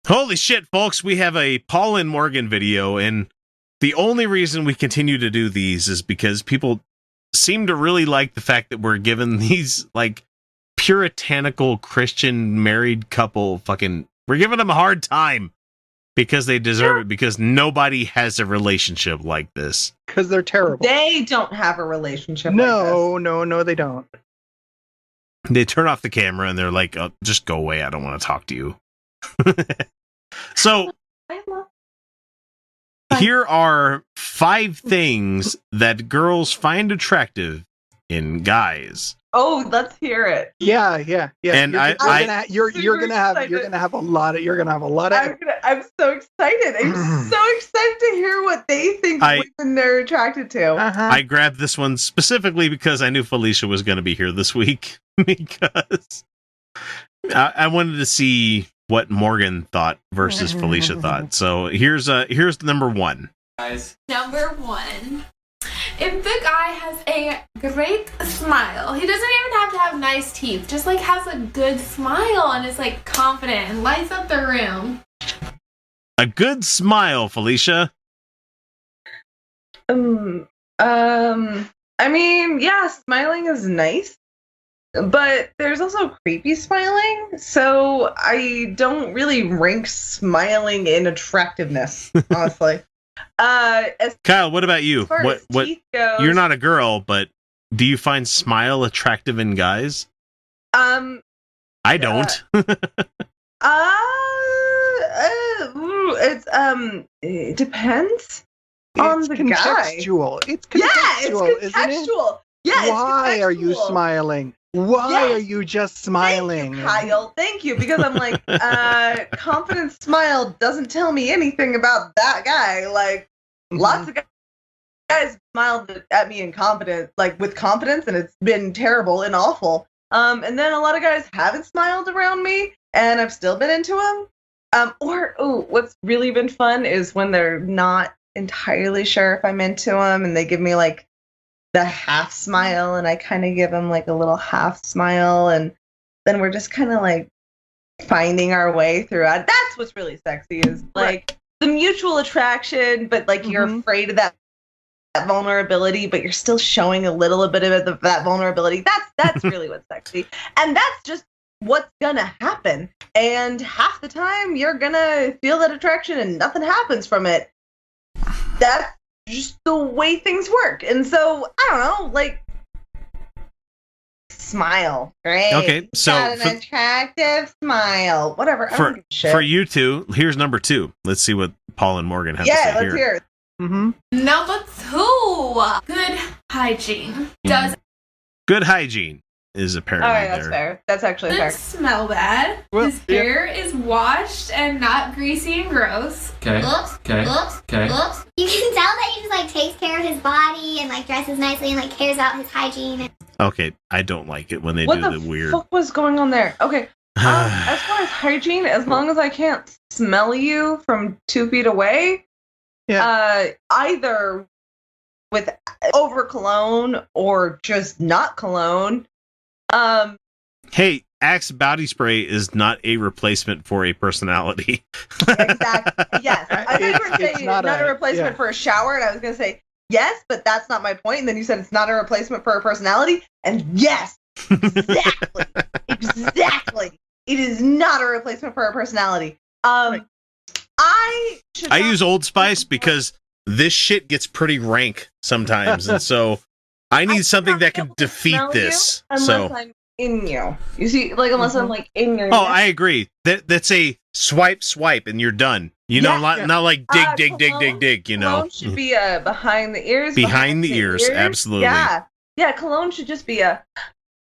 Holy shit, folks, we have a Paul and Morgan video, and the only reason we continue to do these is because people seem to really like the fact that we're given these, like, puritanical Christian married couple we're giving them a hard time because they deserve it, because nobody has a relationship like this. Because they're terrible. They don't have a relationship like No, they don't. They turn off the camera and they're like, oh, just go away, I don't want to talk to you. So, here are 5 things that girls find attractive in guys. Oh, let's hear it. Yeah. And you're gonna have a lot of. I'm so excited. I'm so excited to hear what they think women they're attracted to. I grabbed this one specifically because I knew Felicia was going to be here this week, because I wanted to see what Morgan thought versus Felicia thought. So here's number 1. Guys. Number 1. If the guy has a great smile, he doesn't even have to have nice teeth, just like has a good smile and is like confident and lights up the room. A good smile, Felicia. I mean, yeah, smiling is nice, but there's also creepy smiling, so I don't really rank smiling in attractiveness, honestly. Kyle, what about you? What goes, you're not a girl, but do you find smile attractive in guys? I don't. It depends on the contextual. guy. It's contextual, isn't it? Yeah, why are you smiling? Why are you just smiling? Thank you, Kyle. Thank you, because I'm like, confident smile doesn't tell me anything about that guy. Like, lots of guys smiled at me with confidence, and it's been terrible and awful. And then a lot of guys haven't smiled around me, and I've still been into them. What's really been fun is when they're not entirely sure if I'm into them, and they give me like the half smile, and I kind of give them like a little half smile, and then we're just kind of like finding our way through it. That's what's really sexy, is like the mutual attraction, but like you're afraid of that vulnerability, but you're still showing a little bit of that vulnerability. That's really what's sexy, and that's just what's gonna happen. And half the time you're gonna feel that attraction and nothing happens from it. That's just the way things work. And so I don't know, like, smile, right? Okay, so got an attractive smile, whatever. For you two, here's number 2. Let's see what Paul and Morgan have to say here. Yeah, let's hear it. Number 2, good hygiene. Good hygiene is apparently all right, that's there. fair. That's actually fair. Doesn't smell bad. His hair is washed and not greasy and gross. Okay. Looks. Okay. You can tell that he just like takes care of his body and like dresses nicely and like cares about his hygiene. Okay, I don't like it when they do the weird. What was going on there? Okay. As far as hygiene, as long as I can't smell you from 2 feet away, either with over cologne or just not cologne. Hey, Axe body spray is not a replacement for a personality. Exactly. Yes. I thought you were saying not a replacement for a shower, and I was going to say yes, but that's not my point. And then you said it's not a replacement for a personality, and yes, exactly, exactly. It is not a replacement for a personality. I use Old Spice because this shit gets pretty rank sometimes, and so I need something that can defeat this. Unless I'm in you. You see, like, unless I'm like in your. Oh, I agree. That's a swipe, and you're done. You know, not like dig. You know, cologne should be behind the ears. Behind the ears, absolutely. Yeah. Cologne should just be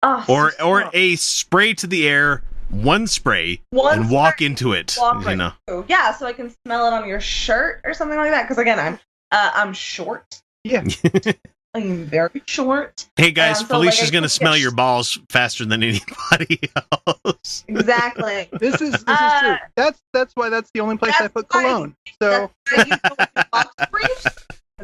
or a spray to the air. One spray and walk into it. You know. Yeah, so I can smell it on your shirt or something like that. Because again, I'm short. Yeah. I'm very short. Hey guys, Felicia's gonna smell your balls faster than anybody else. Exactly. This is true. That's why that's the only place I put cologne. So that's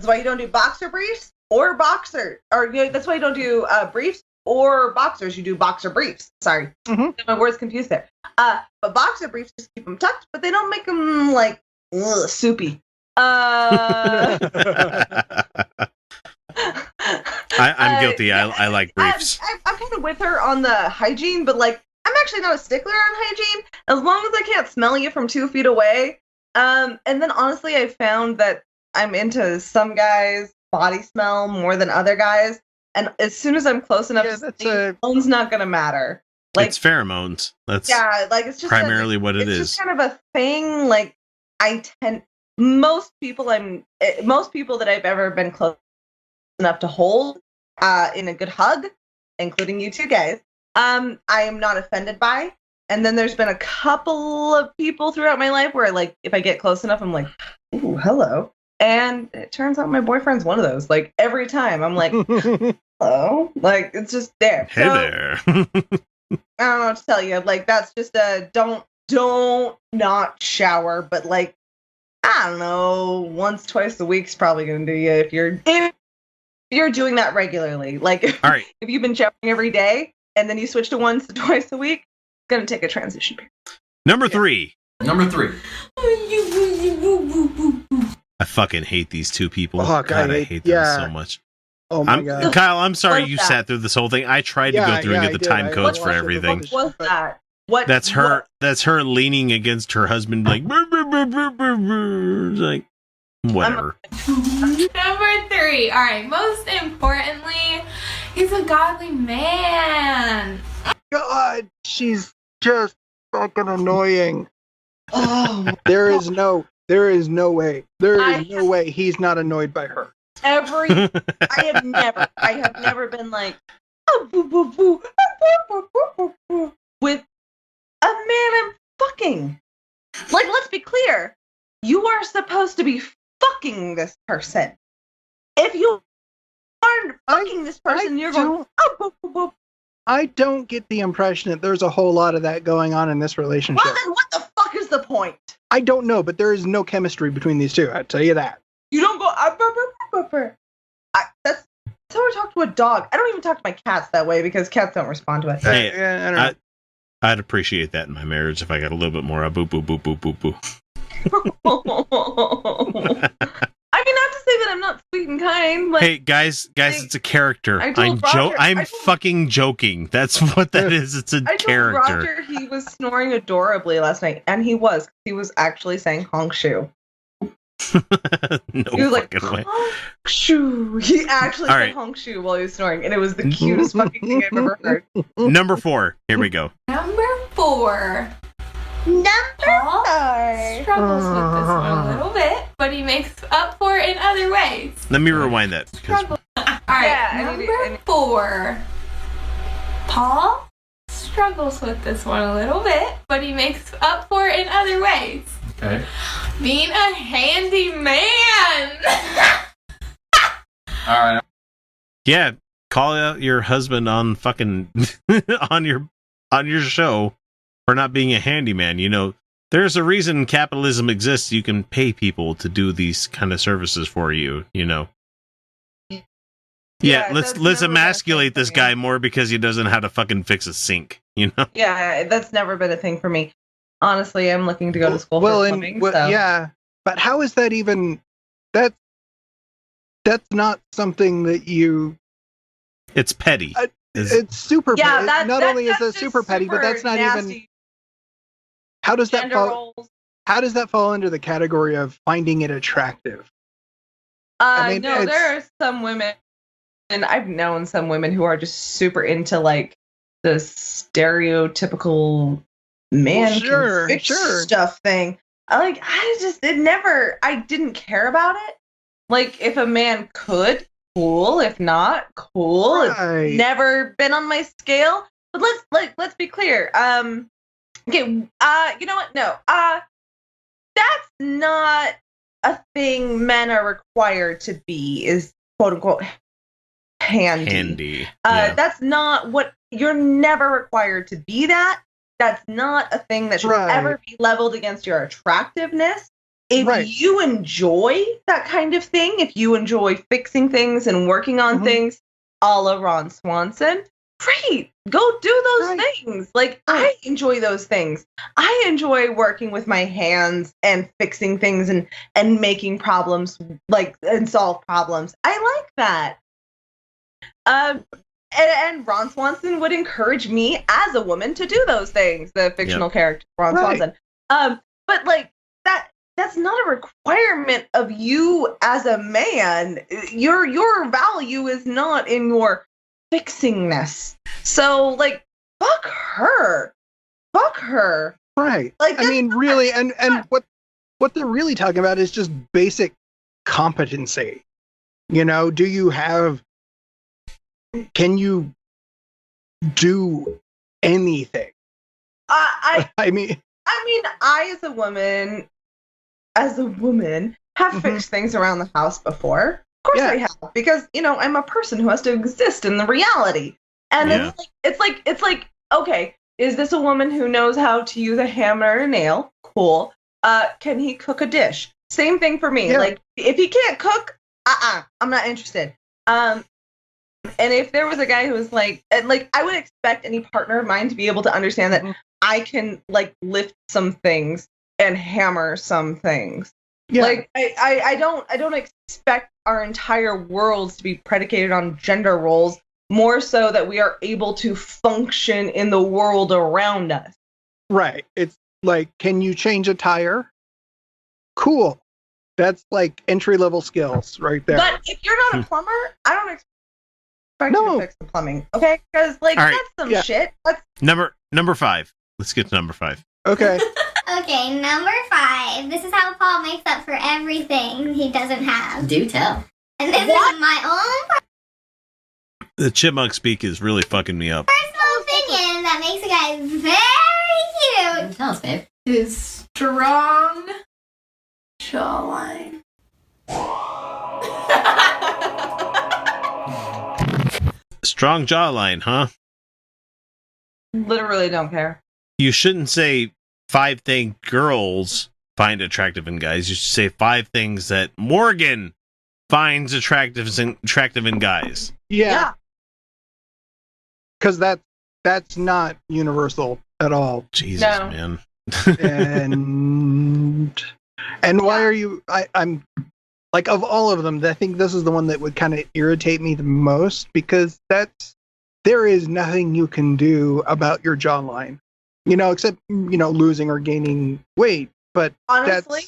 why you don't do boxer briefs or boxer, or that's why you don't do briefs or boxers. You do boxer briefs. Sorry, my words confused there. But boxer briefs just keep them tucked, but they don't make them like soupy. I'm guilty. I like briefs. I'm kind of with her on the hygiene, but like I'm actually not a stickler on hygiene as long as I can't smell you from 2 feet away. And then honestly, I found that I'm into some guys' body smell more than other guys. And as soon as I'm close enough, phone's not gonna matter. Like it's pheromones. That's like it's just primarily what it is. It's just kind of a thing. Like most people that I've ever been close enough to hold in a good hug, including you two guys, I am not offended by. And then there's been a couple of people throughout my life where, like, if I get close enough, I'm like, ooh, hello. And it turns out my boyfriend's one of those. Like, every time I'm like, hello. Like, it's just there. Hey there. I don't know what to tell you. Like, that's just a don't not shower. But, like, I don't know, once, twice a week's probably going to do you if you're doing that regularly. Like, all right. If you've been showering every day and then you switch to once to twice a week, gonna take a transition period. Number 3. I fucking hate these two people. Oh, God, I hate them so much. Oh my God. Kyle, I'm sorry you sat through this whole thing. I tried to go through and get the time codes for everything. What's that? What? That's her. That's her leaning against her husband, like, like whatever. Number 3. All right. Most importantly, he's a godly man. God, she's just fucking annoying. Oh, there is no way he's not annoyed by her. I have never been like, oh, boo, boo, boo, with a man I'm fucking. Like, let's be clear. You are supposed to be fucking this person. If you aren't fucking this person, you're going, oh, boo, boo, boo. I don't get the impression that there's a whole lot of that going on in this relationship. Well, then what the fuck is the point? I don't know, but there is no chemistry between these two. I'll tell you that. You don't go, that's how I talk to a dog. I don't even talk to my cats that way because cats don't respond to it. Hey, I don't know. I'd appreciate that in my marriage if I got a little bit more boo boo boo boo boo boo. I mean, not to say that I'm not sweet and kind. Like, hey, guys, it's a character. I'm fucking joking. That's what that is. It's a character. I told Roger he was snoring adorably last night, and he was actually saying honk shoe. No he was like, fucking way. Honk shoe. He actually said honk shoe while he was snoring, and it was the cutest fucking thing I've ever heard. Number 4. Here we go. Number 4. Paul struggles with this one a little bit, but he makes up for it in other ways. Let me rewind that. Alright, number 4. Paul struggles with this one a little bit, but he makes up for it in other ways. Okay. Being a handy man. Alright. Yeah, call out your husband on fucking on your show for not being a handyman. You know, there's a reason capitalism exists. You can pay people to do these kind of services for you, you know. Yeah, let's emasculate this guy more because he doesn't know how to fucking fix a sink, you know? Yeah, that's never been a thing for me. Honestly, I'm looking to go to school for plumbing. Yeah, but how is that even? That's not something that you. It's petty. It's super petty. Not only is it super petty, but that's not even. How does that fall? How does that fall under the category of finding it attractive? I mean, no, there are some women, and I've known some women who are just super into like the stereotypical man stuff thing. I didn't care about it. Like, if a man could, cool. If not, cool. Right. It's never been on my scale. But let's be clear. Okay, you know what? No. That's not a thing men are required to be, is quote unquote handy. Yeah. That's not what you're never required to be that. That's not a thing that should ever be leveled against your attractiveness. If you enjoy that kind of thing, if you enjoy fixing things and working on things a la Ron Swanson, great. Go do those things. Like, I enjoy those things. I enjoy working with my hands and fixing things and making problems, like, and solve problems. I like that. And Ron Swanson would encourage me as a woman to do those things, the fictional character, Ron Swanson. But, like, that's not a requirement of you as a man. Your value is not in your fixingness. So, like, fuck her. Right. Like, I mean, really, and what they're really talking about is just basic competency. You know, can you do anything? I mean, I as a woman, have fixed things around the house before. Of course I have, because, you know, I'm a person who has to exist in the reality. And it's like, okay, is this a woman who knows how to use a hammer and a nail? Cool. Can he cook a dish? Same thing for me. Like, if he can't cook, I'm not interested. And if there was a guy who was like, I would expect any partner of mine to be able to understand that I can, like, lift some things and hammer some things. Yeah. Like, I don't expect our entire worlds to be predicated on gender roles, more so that we are able to function in the world around us. Right. It's like, can you change a tire? Cool. That's like entry-level skills right there. But if you're not a plumber, I don't expect you to fix the plumbing, okay? Because, like, that's some shit. That's... Number 5. Let's get to number 5. Okay. Okay, number 5. This is how Paul makes up for everything he doesn't have. Do tell. And this is my own The chipmunk speak is really fucking me up. personal opinion that makes a guy very cute. Tell us, babe. His strong jawline. Strong jawline, huh? Literally don't care. You shouldn't say 5 things girls find attractive in guys. You should say 5 things that Morgan finds attractive in guys. Yeah. Because that's not universal at all. Jesus, man. and why are you? I'm like, of all of them, I think this is the one that would kind of irritate me the most, because there is nothing you can do about your jawline, you know, except, you know, losing or gaining weight. But honestly,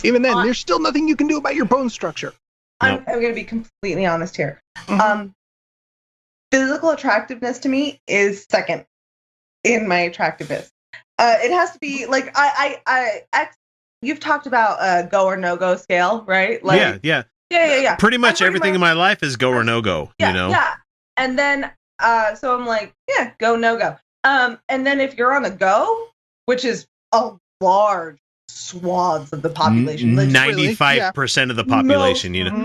even then, there's still nothing you can do about your bone structure. I'm going to be completely honest here. Physical attractiveness to me is second in my attractiveness. It has to be like you've talked about go or no go scale, right? Like, yeah. Pretty much everything in my life is go or no go. Yeah, you know. Yeah. And then so I'm like, go no go. And then if you're on a go, which is a large swaths of the population, 95% of the population, you know,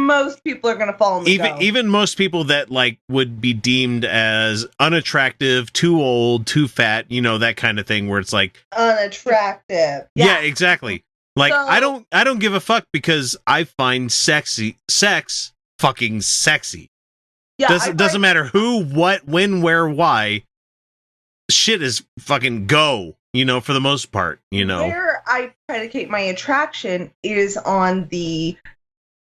most people are going to fall in the go. Even most people that, like, would be deemed as unattractive, too old, too fat, you know, that kind of thing, where it's like unattractive. Yeah, exactly. Like, so, I don't give a fuck, because I find sex fucking sexy. Yeah, doesn't matter who, what, when, where, why. Shit is fucking go, you know, for the most part, you know. Where I predicate my attraction is on the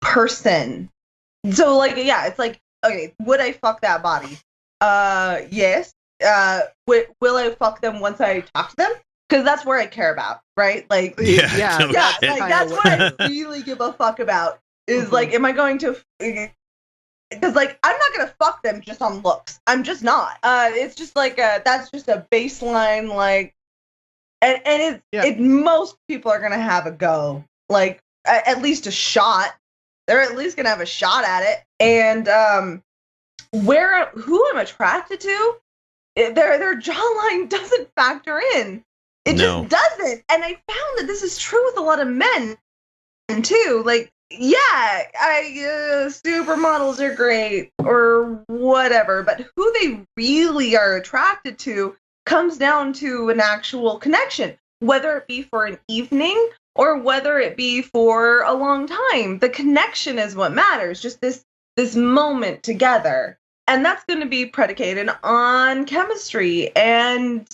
person. So, like, it's like, okay, would I fuck that body? Yes. Will I fuck them once I talk to them? Because that's where I care about, right? Like, like, that's what I really give a fuck about. Is like, am I going to? Because, like, I'm not gonna fuck them just on looks. I'm just not. It's just like that's just a baseline, like, and most people are gonna have a go, like at least a shot. They're at least gonna have a shot at it. And who I'm attracted to, their jawline doesn't factor in. It just doesn't. And I found that this is true with a lot of men too. Like, supermodels are great or whatever, but who they really are attracted to comes down to an actual connection, whether it be for an evening or whether it be for a long time. The connection is what matters, just this moment together. And that's going to be predicated on chemistry and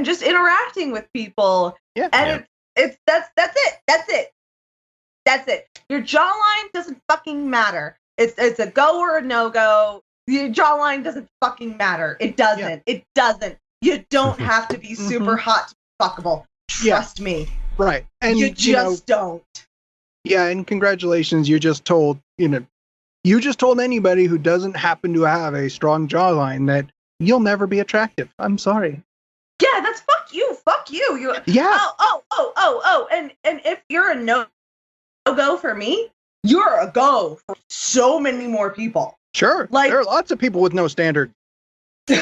just interacting with people. Yeah. And that's it. Your jawline doesn't fucking matter. It's a go or a no-go. Your jawline doesn't fucking matter. It doesn't. Yeah. It doesn't. You don't have to be super hot to be fuckable. Trust me. Right. And you just don't. Yeah, and congratulations, you just told anybody who doesn't happen to have a strong jawline that you'll never be attractive. I'm sorry. Yeah, that's fuck you. Fuck you. Yeah. Oh. And if you're a no-go for me, you're a go for so many more people. Sure. Like, there are lots of people with no standard. like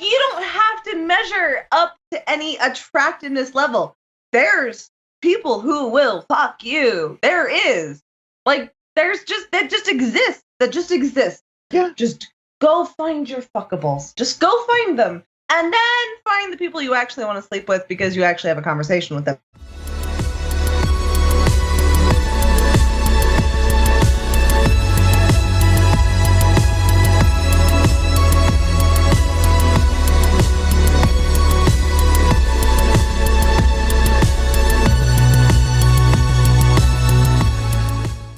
you don't have to measure up to any attractiveness level. There's people who will fuck you. There is. Like, that just exists. Yeah. Just go find your fuckables. Just go find them. And then find the people you actually want to sleep with because you actually have a conversation with them.